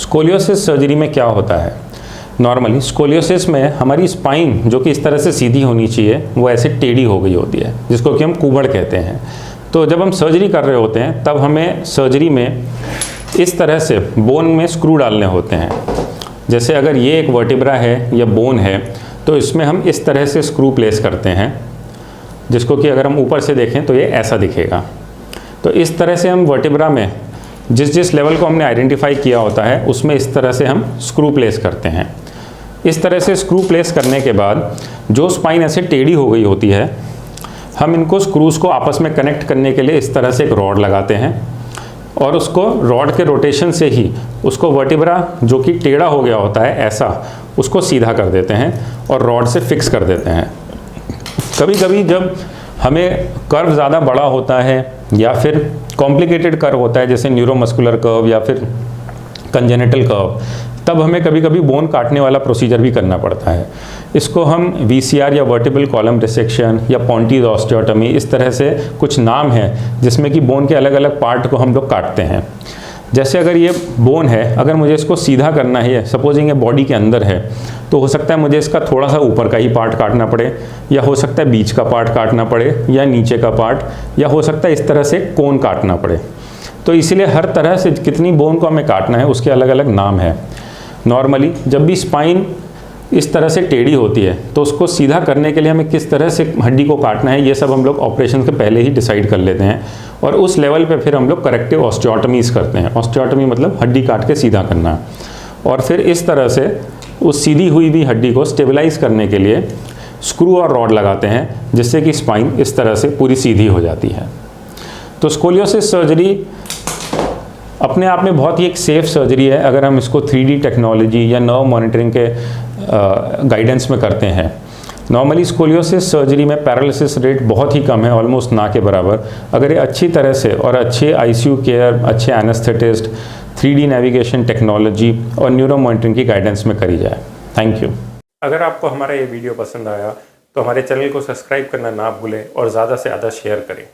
Scoliosis surgery में क्या होता है? नॉर्मली स्कोलियोसिस में हमारी स्पाइन जो कि इस तरह से सीधी होनी चाहिए वो ऐसे टेढ़ी हो गई होती है, जिसको कि हम कुबड़ कहते हैं। तो जब हम सर्जरी कर रहे होते हैं तब हमें सर्जरी में इस तरह से बोन में स्क्रू डालने होते हैं। जैसे अगर ये एक वर्टिब्रा है या बोन है तो इसमें हम इस तरह से स्क्रू प्लेस करते हैं, जिसको कि अगर हम ऊपर से देखें तो ये ऐसा दिखेगा। तो इस तरह से हम वर्टिब्रा में जिस लेवल को हमने आइडेंटिफाई किया होता है उसमें इस तरह से हम स्क्रू प्लेस करते हैं। इस तरह से स्क्रू प्लेस करने के बाद जो स्पाइन ऐसे टेढ़ी हो गई होती है, हम इनको स्क्रूज़ को आपस में कनेक्ट करने के लिए इस तरह से एक रॉड लगाते हैं और उसको रॉड के रोटेशन से ही उसको वर्टिब्रा जो कि टेढ़ा हो गया होता है ऐसा, उसको सीधा कर देते हैं और रॉड से फिक्स कर देते हैं। कभी कभी जब हमें कर्व ज़्यादा बड़ा होता है या फिर कॉम्प्लिकेटेड कर्व होता है, जैसे न्यूरोमस्कुलर कर्व या फिर कंजेनिटल कर्व, तब हमें कभी कभी बोन काटने वाला प्रोसीजर भी करना पड़ता है। इसको हम VCR या वर्टिब्रल कॉलम डिसेक्शन या पॉन्टीज ऑस्टियोटमी, इस तरह से कुछ नाम हैं जिसमें कि बोन के अलग अलग पार्ट को हम लोग काटते हैं। जैसे अगर ये बोन है, अगर मुझे इसको सीधा करना है, सपोजिंग ये बॉडी के अंदर है, तो हो सकता है मुझे इसका थोड़ा सा ऊपर का ही पार्ट काटना पड़े, या हो सकता है बीच का पार्ट काटना पड़े, या नीचे का पार्ट, या हो सकता है इस तरह से कोन काटना पड़े। तो इसीलिए हर तरह से कितनी बोन को हमें काटना है उसके अलग अलग नाम है। नॉर्मली जब भी स्पाइन इस तरह से टेढ़ी होती है तो उसको सीधा करने के लिए हमें किस तरह से हड्डी को काटना है, ये सब हम लोग ऑपरेशन के पहले ही डिसाइड कर लेते हैं और उस लेवल पे फिर हम लोग करेक्टिव ऑस्टियोटमीज करते हैं। ऑस्टियोटमी मतलब हड्डी काट के सीधा करना, और फिर इस तरह से उस सीधी हुई भी हड्डी को स्टेबलाइज करने के लिए स्क्रू और रॉड लगाते हैं, जिससे कि स्पाइन इस तरह से पूरी सीधी हो जाती है। तो स्कोलियोसिस सर्जरी अपने आप में बहुत ही एक सेफ सर्जरी है अगर हम इसको 3D टेक्नोलॉजी या नर्व मॉनिटरिंग के गाइडेंस में करते हैं। नॉर्मली स्कोलियोसिस सर्जरी में पैरालिसिस रेट बहुत ही कम है, ऑलमोस्ट ना के बराबर, अगर ये अच्छी तरह से और अच्छे ICU केयर, अच्छे एनेस्थेटिस्ट, 3D नेविगेशन टेक्नोलॉजी और न्यूरो मॉनिटरिंग की गाइडेंस में करी जाए। Thank you. अगर आपको हमारा ये वीडियो पसंद आया तो हमारे चैनल को सब्सक्राइब करना ना भूलें और ज़्यादा से ज़्यादा शेयर करें।